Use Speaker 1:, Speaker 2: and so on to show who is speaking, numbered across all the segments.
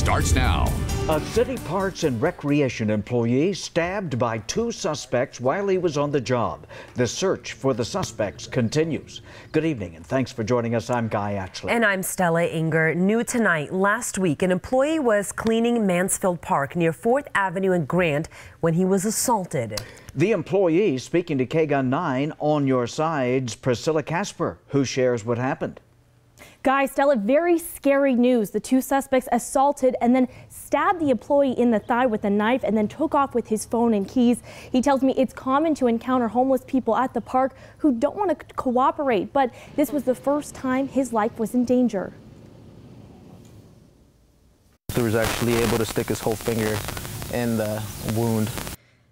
Speaker 1: starts now.
Speaker 2: A City Parks and Recreation employee stabbed by two suspects while he was on the job. The search for the suspects continues. Good evening and thanks for joining us. I'm Guy Atchley.
Speaker 3: And I'm Stella Inger. New tonight, last week, an employee was cleaning Mansfield Park near 4th Avenue and Grant when he was assaulted.
Speaker 2: The employee speaking to KGUN 9 On Your Side's Priscilla Casper, who shares what happened.
Speaker 4: Guys, Stella, very scary news. The two suspects assaulted and then stabbed the employee in the thigh with a knife and then took off with his phone and keys. He tells me it's common to encounter homeless people at the park who don't want to cooperate, but this was the first time his life was in danger.
Speaker 5: He was actually able to stick his whole finger in the wound.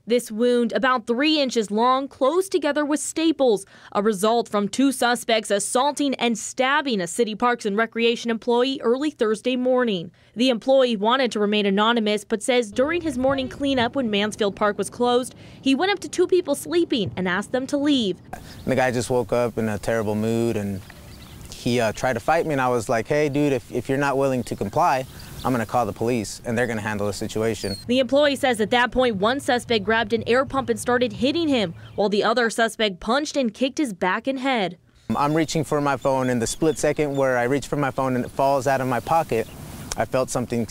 Speaker 6: This wound, about 3 inches long, closed together with staples, a result from two suspects assaulting and stabbing a City Parks and Recreation employee early Thursday morning. The employee wanted to remain anonymous, but says during his morning cleanup when Mansfield Park was closed, he went up to two people sleeping and asked them to leave.
Speaker 5: The guy just woke up in a terrible mood and he tried to fight me, and I was like, hey, dude, if you're not willing to comply, I'm going to call the police, and they're going to handle the situation.
Speaker 6: The employee says at that point, one suspect grabbed an air pump and started hitting him, while the other suspect punched and kicked his back and head.
Speaker 5: I'm reaching for my phone. In the split second where I reach for my phone and it falls out of my pocket, I felt something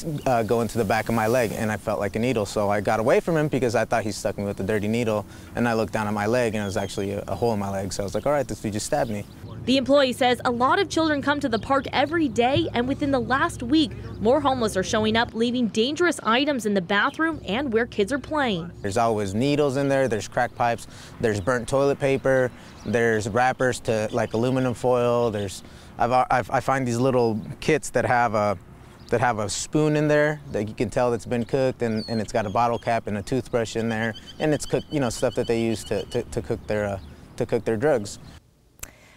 Speaker 5: go into the back of my leg, and I felt like a needle. So I got away from him because I thought he stuck me with a dirty needle, and I looked down at my leg, and it was actually a hole in my leg. So I was like, all right, this dude just stabbed me.
Speaker 6: The employee says a lot of children come to the park every day, and within the last week, more homeless are showing up, leaving dangerous items in the bathroom and where kids are playing.
Speaker 5: There's always needles in there, there's crack pipes, there's burnt toilet paper, there's wrappers to like aluminum foil, I find these little kits that have a spoon in there that you can tell that's been cooked, and it's got a bottle cap and a toothbrush in there, and it's cooked, stuff that they use to cook their drugs.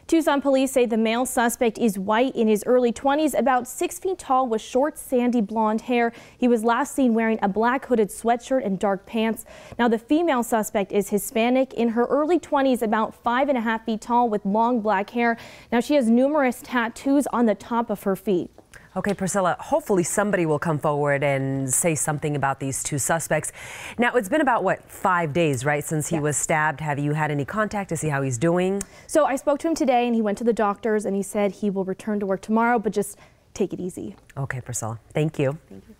Speaker 4: Tucson police say the male suspect is white, in his early 20s, about 6 feet tall with short, sandy blonde hair. He was last seen wearing a black hooded sweatshirt and dark pants. Now, the female suspect is Hispanic, in her early 20s, about 5.5 feet tall with long black hair. Now, she has numerous tattoos on the top of her feet.
Speaker 3: Okay, Priscilla, hopefully somebody will come forward and say something about these two suspects. Now, it's been about, what, 5 days, right, since he was stabbed. Have you had any contact to see how he's doing?
Speaker 4: So I spoke to him today, and he went to the doctors, and he said he will return to work tomorrow, but just take it easy.
Speaker 3: Okay, Priscilla. Thank you.
Speaker 4: Thank you.